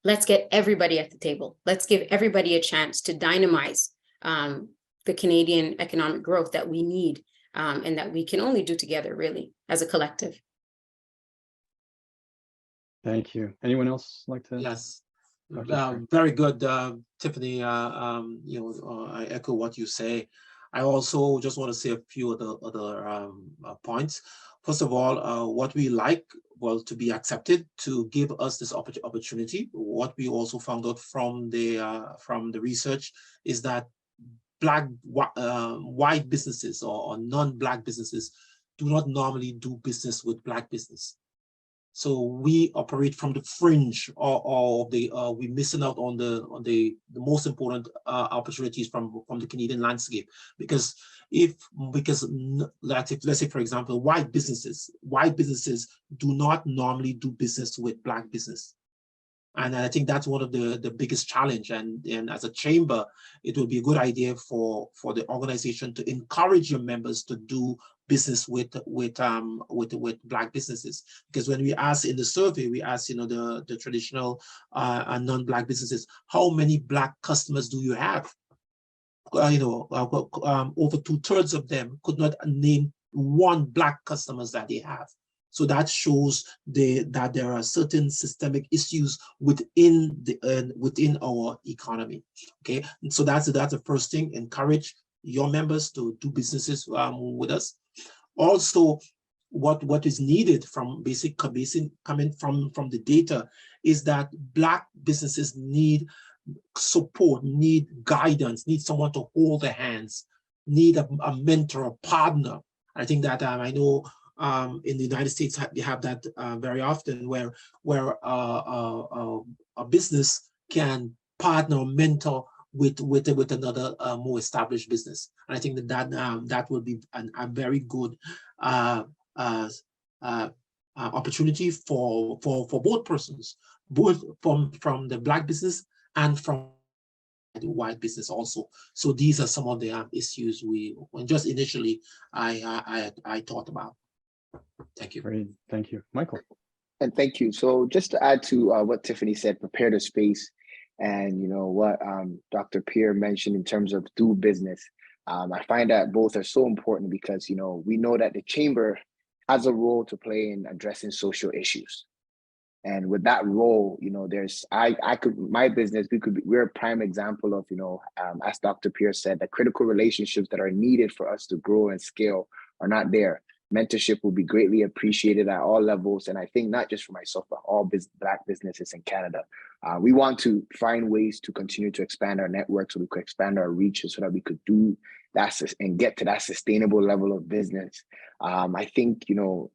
[SPEAKER 2] Let's get everybody at the table. Let's give everybody a chance to dynamize the Canadian economic growth that we need, and that we can only do together, really, as a collective.
[SPEAKER 1] Thank you. Anyone else like to?
[SPEAKER 3] Yes.
[SPEAKER 1] Dr.
[SPEAKER 3] Very good, Tiffany. I echo what you say. I also just want to say a few other points. First of all, what we like, well, to be accepted, to give us this opportunity. What we also found out from the research is that white businesses or non-Black businesses do not normally do business with Black business. So we operate from the fringe, or we're missing out on the most important opportunities from the Canadian landscape, because let's say, for example, white businesses do not normally do business with Black business. And I think that's one of the biggest challenge. And as a chamber, it would be a good idea for the organization to encourage your members to do business with Black businesses. Because when we ask in the survey, we ask, the traditional and non-Black businesses, how many Black customers do you have? Over 2/3 of them could not name one Black customers that they have. So that shows that there are certain systemic issues within our economy. Okay, and so that's the first thing. Encourage your members to do businesses with us. Also, what is needed from coming from the data is that Black businesses need support, need guidance, need someone to hold their hands, need a mentor, a partner. I think that I know. In the United States, we have that very often, where a business can partner or mentor with another more established business. And I think that will be a very good opportunity for both persons, both from the Black business and from the white business also. So these are some of the issues just initially I thought about. Thank you.
[SPEAKER 1] Great, thank you. Michael.
[SPEAKER 4] And thank you. So just to add to what Tiffany said, prepare the space, and what Dr. Pierre mentioned in terms of do business. I find that both are so important because we know that the chamber has a role to play in addressing social issues. And with that role, my business, we're a prime example of, as Dr. Pierre said, the critical relationships that are needed for us to grow and scale are not there. mentorship will be greatly appreciated at all levels. And I think not just for myself, but all Black businesses in Canada. We want to find ways to continue to expand our network so we could expand our reach so that we could do that and get to that sustainable level of business. I think,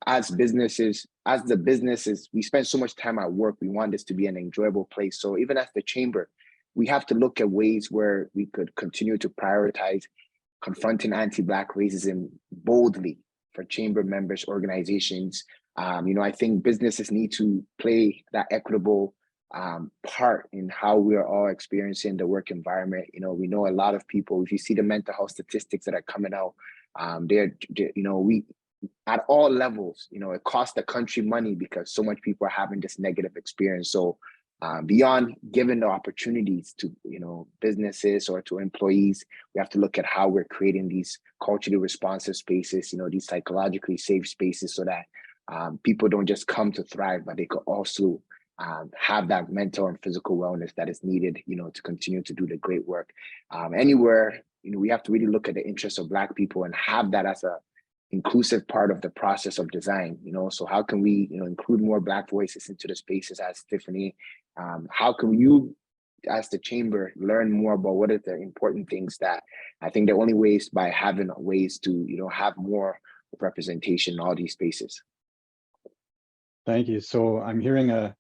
[SPEAKER 4] as the businesses, we spend so much time at work, we want this to be an enjoyable place. So even as the chamber, we have to look at ways where we could continue to prioritize confronting anti-Black racism boldly for chamber members, organizations. I think businesses need to play that equitable part in how we are all experiencing the work environment. We know a lot of people, if you see the mental health statistics that are coming out, we at all levels, it costs the country money because so much people are having this negative experience. So beyond giving the opportunities to businesses or to employees, we have to look at how we're creating these culturally responsive spaces, these psychologically safe spaces, so that people don't just come to thrive, but they could also have that mental and physical wellness that is needed, to continue to do the great work. Anywhere, we have to really look at the interests of Black people and have that as a inclusive part of the process of design. So how can we, include more Black voices into the spaces, as Tiffany? How can you, as the chamber, learn more about what are the important things that I think the only way is by having ways to, have more representation in all these spaces.
[SPEAKER 1] Thank you. So I'm hearing a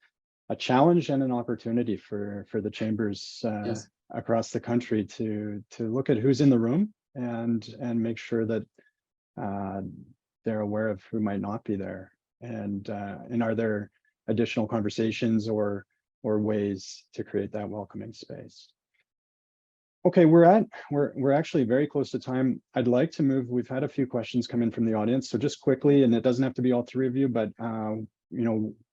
[SPEAKER 1] challenge and an opportunity for the chambers
[SPEAKER 3] Yes.
[SPEAKER 1] across the country to look at who's in the room and make sure that they're aware of who might not be there, and are there additional conversations or ways to create that welcoming space. Okay, we're actually very close to time. I'd like to move. We've had a few questions come in from the audience, so just quickly, and it doesn't have to be all three of you, but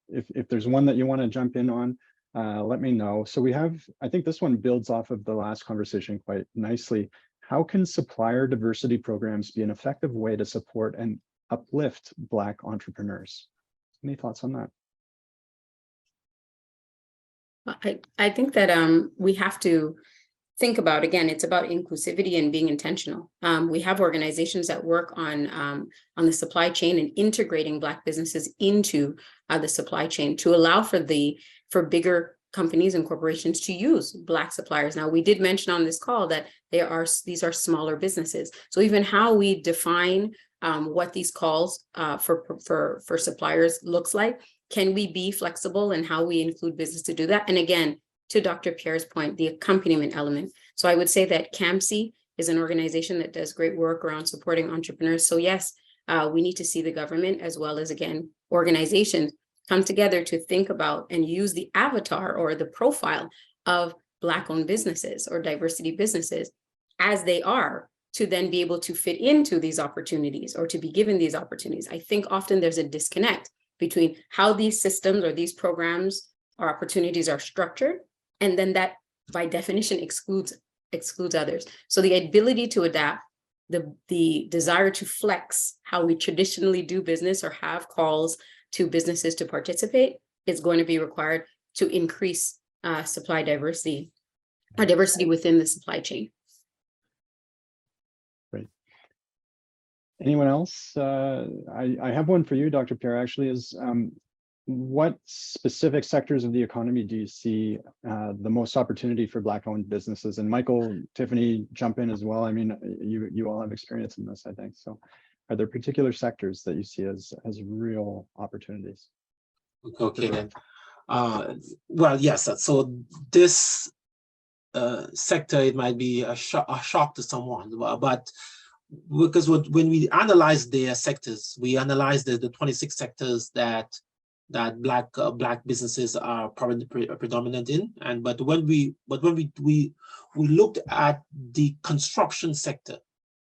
[SPEAKER 1] if there's one that you want to jump in on, let me know. So we have, I think this one builds off of the last conversation quite nicely. How can supplier diversity programs be an effective way to support and uplift Black entrepreneurs? Any thoughts on that?
[SPEAKER 2] I think that we have to think about, again, it's about inclusivity and being intentional. We have organizations that work on the supply chain and integrating Black businesses into the supply chain to allow for bigger companies and corporations to use Black suppliers. Now, we did mention on this call that these are smaller businesses. So even how we define what these calls for suppliers looks like, can we be flexible in how we include business to do that? And again, to Dr. Pierre's point, the accompaniment element. So I would say that CAMSI is an organization that does great work around supporting entrepreneurs. So yes, we need to see the government as well as, again, organizations come together to think about and use the avatar or the profile of Black-owned businesses or diversity businesses as they are, to then be able to fit into these opportunities or to be given these opportunities. I think often there's a disconnect between how these systems or these programs or opportunities are structured, and then that by definition excludes others. So the ability to adapt, the desire to flex how we traditionally do business or have calls to businesses to participate is going to be required to increase supply diversity or diversity within the supply chain.
[SPEAKER 1] Great. Anyone else? I have one for you, Dr. Pierre, actually, is what specific sectors of the economy do you see the most opportunity for Black-owned businesses? And Michael, Tiffany, jump in as well. I mean, you all have experience in this, I think. So are there particular sectors that you see as real opportunities?
[SPEAKER 3] Okay, then. Well, yes. So this sector, it might be a shock to someone, but because when we analyze their sectors, we analyze the 26 sectors that Black businesses are predominant in, but when we looked at the construction sector,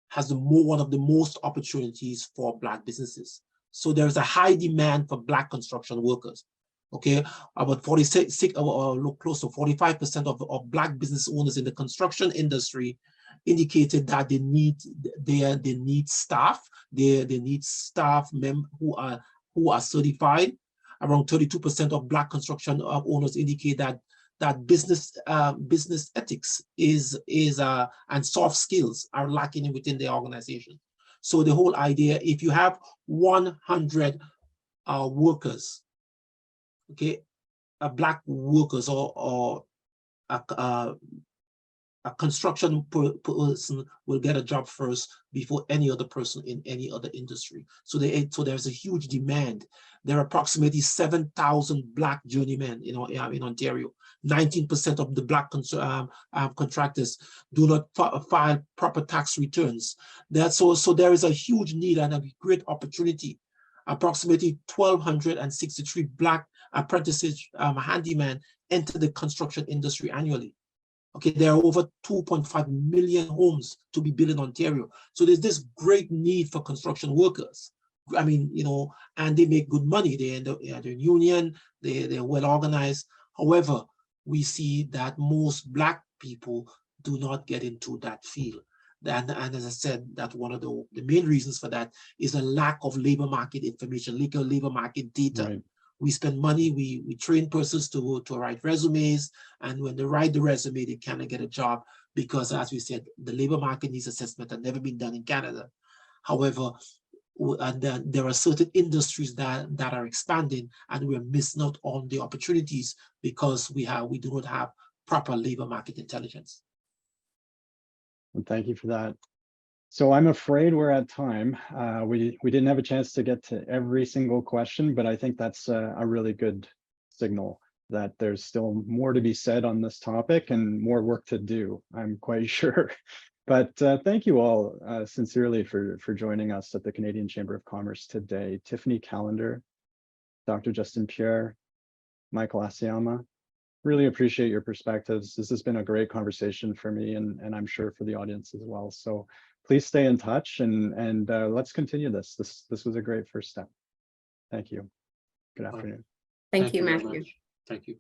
[SPEAKER 3] has one of the most opportunities for Black businesses. So there's a high demand for Black construction workers. Okay, about 46 or close to 45% of Black business owners in the construction industry indicated that they need staff. They need staff who are certified. Around 32% of Black construction owners indicate that business ethics and soft skills are lacking within their organization. So the whole idea, if you have 100 workers, okay, black workers or a construction person will get a job first before any other person in any other industry. So there's a huge demand. There are approximately 7,000 black journeymen in Ontario. 19% of the black contractors do not file proper tax returns. So there is a huge need and a great opportunity. Approximately 1,263 black apprentices, handyman enter the construction industry annually. Okay, there are over 2.5 million homes to be built in Ontario. So there's this great need for construction workers. I mean, and they make good money. They're in union, they're well organized. However, we see that most black people do not get into that field. And as I said, that one of the main reasons for that is a lack of labor market information, labor market data.
[SPEAKER 1] Right.
[SPEAKER 3] We spend money, we train persons to write resumes, and when they write the resume, they cannot get a job because, as we said, the labor market needs assessment had never been done in Canada. However, and there are certain industries that are expanding, and we're missing out on the opportunities because we do not have proper labor market intelligence.
[SPEAKER 1] Well, thank you for that. So I'm afraid we're at time. We didn't have a chance to get to every single question, but I think that's a really good signal that there's still more to be said on this topic and more work to do, I'm quite sure. But thank you all sincerely for joining us at the Canadian Chamber of Commerce today. Tiffany Callender, Dr. Justin Pierre, Michael Asiama. Really appreciate your perspectives. This has been a great conversation for me and I'm sure for the audience as well. So please stay in touch and let's continue this. This was a great first step. Thank you. Good afternoon.
[SPEAKER 2] Thank you,
[SPEAKER 3] very
[SPEAKER 2] Matthew.
[SPEAKER 3] much. Thank you.